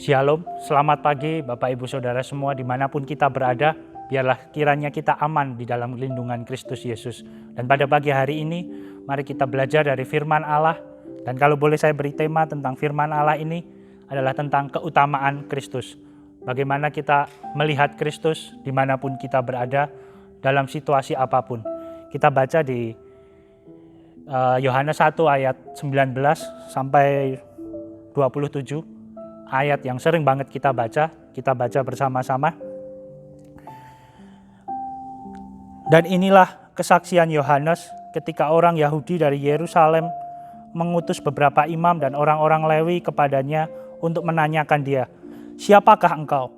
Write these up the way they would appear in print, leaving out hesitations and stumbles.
Shalom, selamat pagi Bapak Ibu Saudara semua dimanapun kita berada. Biarlah kiranya kita aman di dalam lindungan Kristus Yesus. Dan pada pagi hari ini, mari kita belajar dari firman Allah. Dan kalau boleh saya beri tema tentang firman Allah ini adalah tentang keutamaan Kristus. Bagaimana kita melihat Kristus dimanapun kita berada, dalam situasi apapun. Kita baca di Yohanes 1 ayat 19 sampai 27. Ayat yang sering banget kita baca bersama-sama. Dan inilah kesaksian Yohanes ketika orang Yahudi dari Yerusalem mengutus beberapa imam dan orang-orang Lewi kepadanya untuk menanyakan dia, "Siapakah engkau?"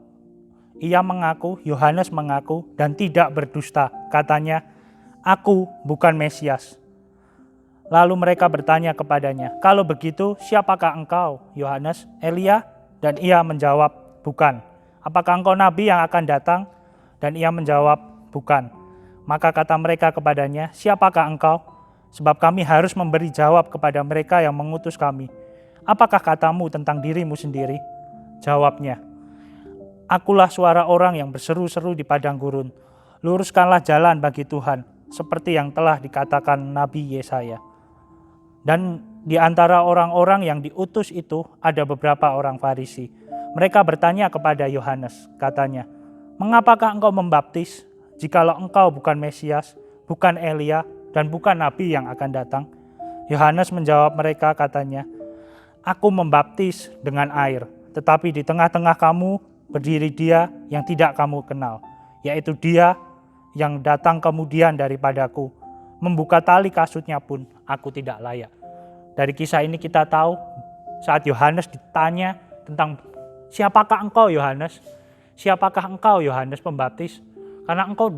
Ia mengaku, Yohanes mengaku, dan tidak berdusta. Katanya, "Aku bukan Mesias." Lalu mereka bertanya kepadanya, "Kalau begitu, siapakah engkau, Yohanes? Elia?" Dan ia menjawab, "Bukan." "Apakah engkau nabi yang akan datang?" Dan ia menjawab, "Bukan." Maka kata mereka kepadanya, "Siapakah engkau? Sebab kami harus memberi jawab kepada mereka yang mengutus kami. Apakah katamu tentang dirimu sendiri?" Jawabnya, "Akulah suara orang yang berseru-seru di padang gurun. Luruskanlah jalan bagi Tuhan, seperti yang telah dikatakan Nabi Yesaya." Dan di antara orang-orang yang diutus itu ada beberapa orang Farisi. Mereka bertanya kepada Yohanes, katanya, "Mengapakah engkau membaptis, jikalau engkau bukan Mesias, bukan Elia, dan bukan Nabi yang akan datang?" Yohanes menjawab mereka, katanya, "Aku membaptis dengan air, tetapi di tengah-tengah kamu berdiri Dia yang tidak kamu kenal, yaitu Dia yang datang kemudian daripadaku. Membuka tali kasutnya pun aku tidak layak." Dari kisah ini kita tahu saat Yohanes ditanya tentang siapakah engkau Yohanes? Siapakah engkau Yohanes Pembaptis? Karena engkau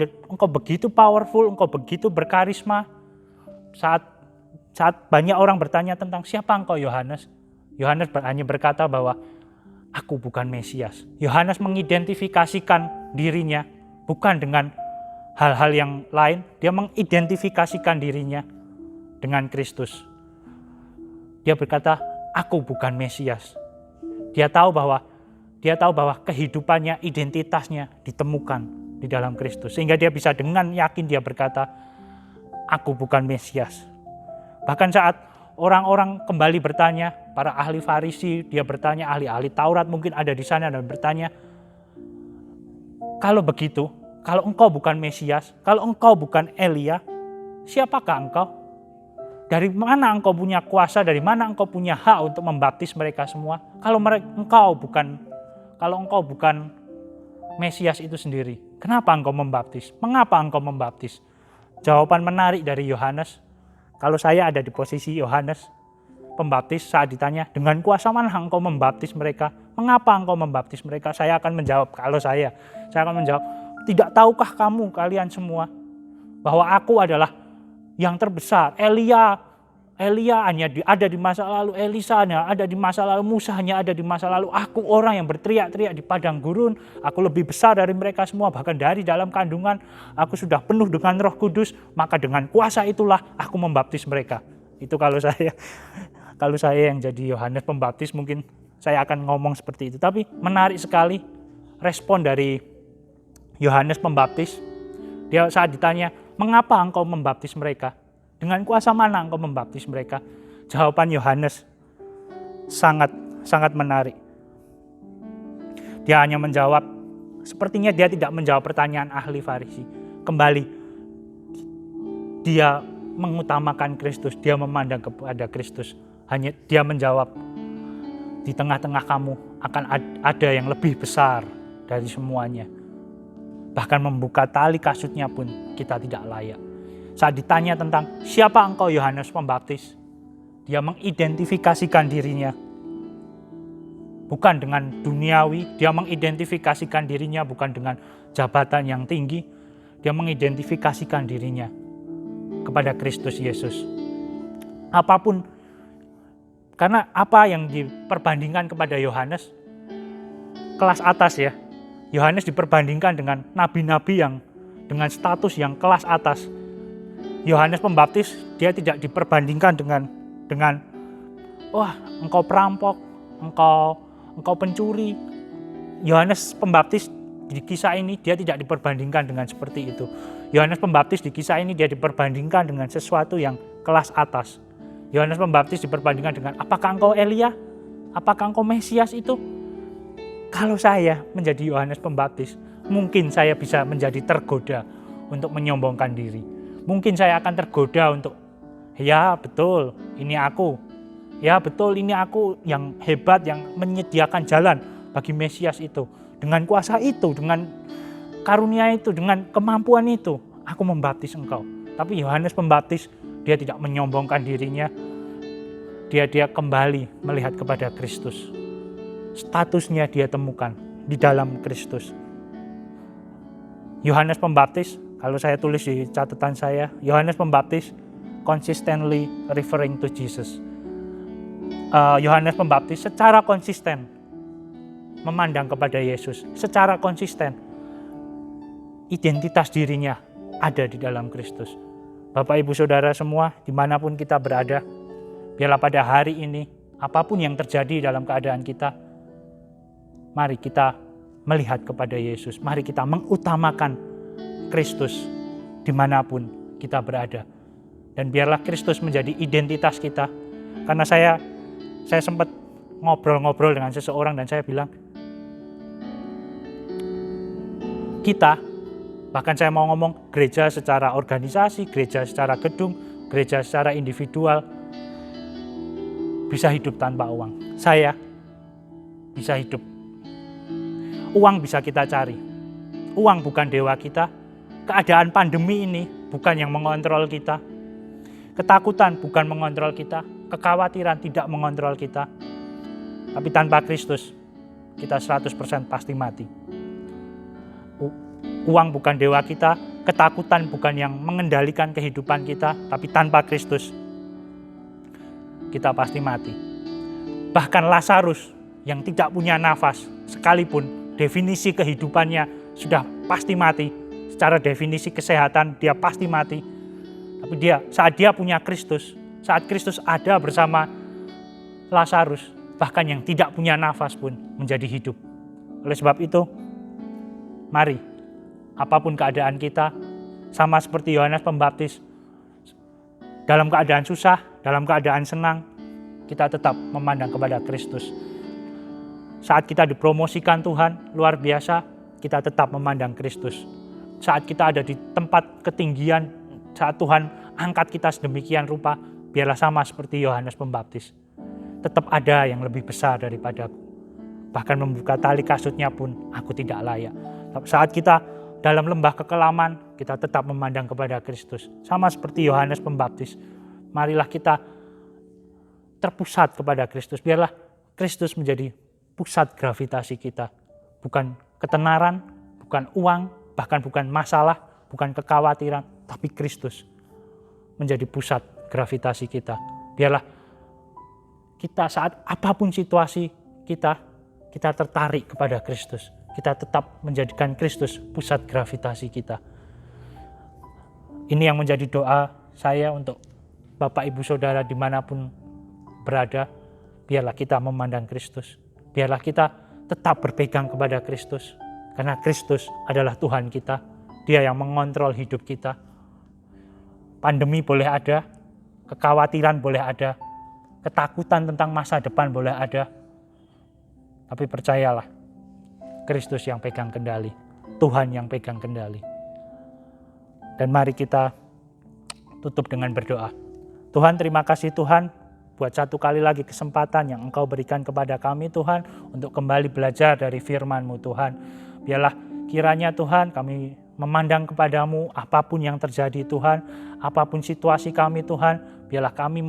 begitu powerful, engkau begitu berkarisma. Saat banyak orang bertanya tentang siapa engkau Yohanes, Yohanes hanya berkata bahwa aku bukan Mesias. Yohanes mengidentifikasikan dirinya bukan dengan hal-hal yang lain, dia mengidentifikasikan dirinya dengan Kristus. Dia berkata, aku bukan Mesias. Dia tahu bahwa kehidupannya, identitasnya ditemukan di dalam Kristus. Sehingga dia bisa dengan yakin dia berkata, aku bukan Mesias. Bahkan saat orang-orang kembali bertanya, para ahli Farisi, dia bertanya, ahli-ahli Taurat mungkin ada di sana dan bertanya, kalau begitu, kalau engkau bukan Mesias, kalau engkau bukan Elia, siapakah engkau? Dari mana engkau punya kuasa, dari mana engkau punya hak untuk membaptis mereka semua? Kalau engkau bukan Mesias itu sendiri, kenapa engkau membaptis? Mengapa engkau membaptis? Jawaban menarik dari Yohanes. Kalau saya ada di posisi Yohanes Pembaptis saat ditanya, dengan kuasa mana engkau membaptis mereka? Mengapa engkau membaptis mereka? Saya akan menjawab, saya akan menjawab, tidak tahukah kamu kalian semua bahwa aku adalah yang terbesar? Elia hanya ada di masa lalu, Elisa hanya ada di masa lalu, Musa hanya ada di masa lalu. Aku orang yang berteriak-teriak di padang gurun, aku lebih besar dari mereka semua, bahkan dari dalam kandungan aku sudah penuh dengan Roh Kudus, maka dengan kuasa itulah aku membaptis mereka. Itu kalau saya yang jadi Yohanes Pembaptis mungkin saya akan ngomong seperti itu. Tapi menarik sekali respon dari Yohanes Pembaptis. Dia saat ditanya, mengapa engkau membaptis mereka? Dengan kuasa mana engkau membaptis mereka? Jawaban Yohanes sangat menarik. Dia hanya menjawab, sepertinya dia tidak menjawab pertanyaan ahli Farisi. Kembali, dia mengutamakan Kristus, dia memandang kepada Kristus. Hanya dia menjawab, di tengah-tengah kamu akan ada yang lebih besar dari semuanya. Bahkan membuka tali kasutnya pun kita tidak layak. Saat ditanya tentang siapa engkau Yohanes Pembaptis, dia mengidentifikasikan dirinya bukan dengan duniawi, dia mengidentifikasikan dirinya bukan dengan jabatan yang tinggi, dia mengidentifikasikan dirinya kepada Kristus Yesus. Apapun, karena apa yang diperbandingkan kepada Yohanes, kelas atas ya. Yohanes diperbandingkan dengan nabi-nabi yang dengan status yang kelas atas. Yohanes Pembaptis dia tidak diperbandingkan dengan wah engkau perampok, engkau engkau pencuri. Yohanes Pembaptis di kisah ini dia tidak diperbandingkan dengan seperti itu. Yohanes Pembaptis di kisah ini dia diperbandingkan dengan sesuatu yang kelas atas. Yohanes Pembaptis diperbandingkan dengan, apakah engkau Elia? Apakah engkau Mesias itu? Kalau saya menjadi Yohanes Pembaptis, mungkin saya bisa menjadi tergoda untuk menyombongkan diri. Mungkin saya akan tergoda untuk, ya betul, ini aku. Ya betul, ini aku yang hebat, yang menyediakan jalan bagi Mesias itu. Dengan kuasa itu, dengan karunia itu, dengan kemampuan itu, aku membaptis engkau. Tapi Yohanes Pembaptis, dia tidak menyombongkan dirinya. Dia kembali melihat kepada Kristus. Statusnya dia temukan di dalam Kristus. Yohanes Pembaptis, kalau saya tulis di catatan saya, Yohanes Pembaptis consistently referring to Jesus. Yohanes Pembaptis secara konsisten memandang kepada Yesus, secara konsisten identitas dirinya ada di dalam Kristus. Bapak Ibu Saudara semua, dimanapun kita berada, biarlah pada hari ini, apapun yang terjadi dalam keadaan kita, mari kita melihat kepada Yesus, mari kita mengutamakan Kristus dimanapun kita berada. Dan biarlah Kristus menjadi identitas kita. Karena saya sempat ngobrol-ngobrol dengan seseorang dan saya bilang, kita, bahkan saya mau ngomong gereja secara organisasi, gereja secara gedung, gereja secara individual, bisa hidup tanpa uang. Saya bisa hidup. Uang bisa kita cari. Uang bukan dewa kita. Keadaan pandemi ini bukan yang mengontrol kita. Ketakutan bukan mengontrol kita. Kekhawatiran tidak mengontrol kita. Tapi tanpa Kristus, kita 100% pasti mati. Uang bukan dewa kita, ketakutan bukan yang mengendalikan kehidupan kita, tapi tanpa Kristus, kita pasti mati. Bahkan Lazarus yang tidak punya nafas, sekalipun definisi kehidupannya sudah pasti mati, secara definisi kesehatan dia pasti mati, tapi saat dia punya Kristus, saat Kristus ada bersama Lazarus, bahkan yang tidak punya nafas pun menjadi hidup. Oleh sebab itu, mari, apapun keadaan kita, sama seperti Yohanes Pembaptis, dalam keadaan susah, dalam keadaan senang, kita tetap memandang kepada Kristus. Saat kita dipromosikan Tuhan, luar biasa, kita tetap memandang Kristus. Saat kita ada di tempat ketinggian, saat Tuhan angkat kita sedemikian rupa, biarlah sama seperti Yohanes Pembaptis. Tetap ada yang lebih besar daripadaku. Bahkan membuka tali kasutnya pun aku tidak layak. Saat kita dalam lembah kekelaman, kita tetap memandang kepada Kristus. Sama seperti Yohanes Pembaptis. Marilah kita terpusat kepada Kristus. Biarlah Kristus menjadi pusat gravitasi kita. Bukan ketenaran, bukan uang, bahkan bukan masalah, bukan kekhawatiran, tapi Kristus menjadi pusat gravitasi kita. Biarlah kita saat apapun situasi kita tertarik kepada Kristus. Kita tetap menjadikan Kristus pusat gravitasi kita. Ini yang menjadi doa saya untuk Bapak Ibu Saudara dimanapun berada. Biarlah kita memandang Kristus. Biarlah kita tetap berpegang kepada Kristus. Karena Kristus adalah Tuhan kita. Dia yang mengontrol hidup kita. Pandemi boleh ada, kekhawatiran boleh ada, ketakutan tentang masa depan boleh ada. Tapi percayalah, Kristus yang pegang kendali, Tuhan yang pegang kendali. Dan mari kita tutup dengan berdoa. Tuhan, terima kasih Tuhan buat satu kali lagi kesempatan yang Engkau berikan kepada kami Tuhan untuk kembali belajar dari firman-Mu Tuhan. Biarlah kiranya Tuhan kami memandang kepadamu apapun yang terjadi Tuhan, apapun situasi kami Tuhan, biarlah kami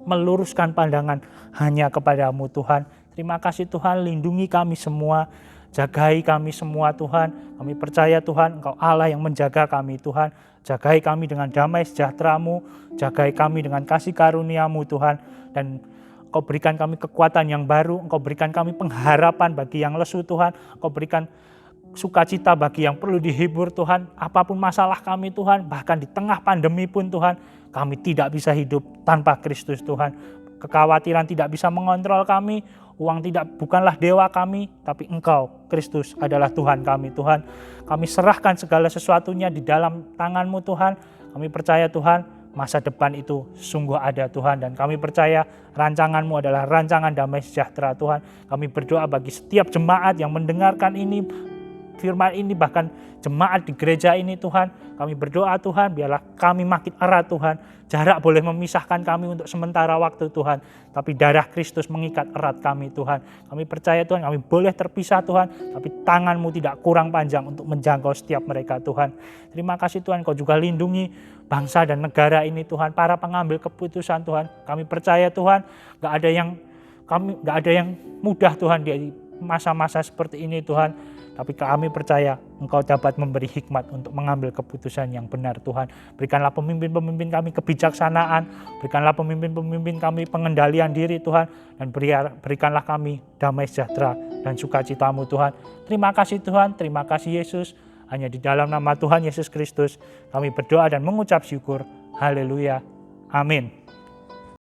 meluruskan pandangan hanya kepadamu Tuhan. Terima kasih Tuhan, lindungi kami semua, jagai kami semua Tuhan. Kami percaya Tuhan, Engkau Allah yang menjaga kami Tuhan. Jagai kami dengan damai sejahtera-Mu, jagai kami dengan kasih karunia-Mu Tuhan. Dan Engkau berikan kami kekuatan yang baru, Engkau berikan kami pengharapan bagi yang lesu Tuhan. Engkau berikan sukacita bagi yang perlu dihibur Tuhan. Apapun masalah kami Tuhan, bahkan di tengah pandemi pun Tuhan, kami tidak bisa hidup tanpa Kristus Tuhan. Kekhawatiran tidak bisa mengontrol kami, Uang bukanlah dewa kami, tapi Engkau, Kristus, adalah Tuhan kami. Tuhan, kami serahkan segala sesuatunya di dalam tangan-Mu Tuhan. Kami percaya Tuhan, masa depan itu sungguh ada Tuhan. Dan kami percaya rancangan-Mu adalah rancangan damai sejahtera Tuhan. Kami berdoa bagi setiap jemaat yang mendengarkan ini, firman ini, bahkan jemaat di gereja ini Tuhan. Kami berdoa Tuhan, biarlah kami makin erat Tuhan. Jarak boleh memisahkan kami untuk sementara waktu Tuhan, tapi darah Kristus mengikat erat kami Tuhan. Kami percaya Tuhan, kami boleh terpisah Tuhan, tapi tangan-Mu tidak kurang panjang untuk menjangkau setiap mereka Tuhan. Terima kasih Tuhan, Kau juga lindungi bangsa dan negara ini Tuhan, para pengambil keputusan Tuhan. Kami percaya Tuhan, gak ada yang mudah Tuhan di masa-masa seperti ini Tuhan. Tapi kami percaya Engkau dapat memberi hikmat untuk mengambil keputusan yang benar Tuhan. Berikanlah pemimpin-pemimpin kami kebijaksanaan, berikanlah pemimpin-pemimpin kami pengendalian diri Tuhan, dan berikanlah kami damai sejahtera dan sukacita-Mu Tuhan. Terima kasih Tuhan, terima kasih Yesus. Hanya di dalam nama Tuhan Yesus Kristus kami berdoa dan mengucap syukur. Haleluya. Amin.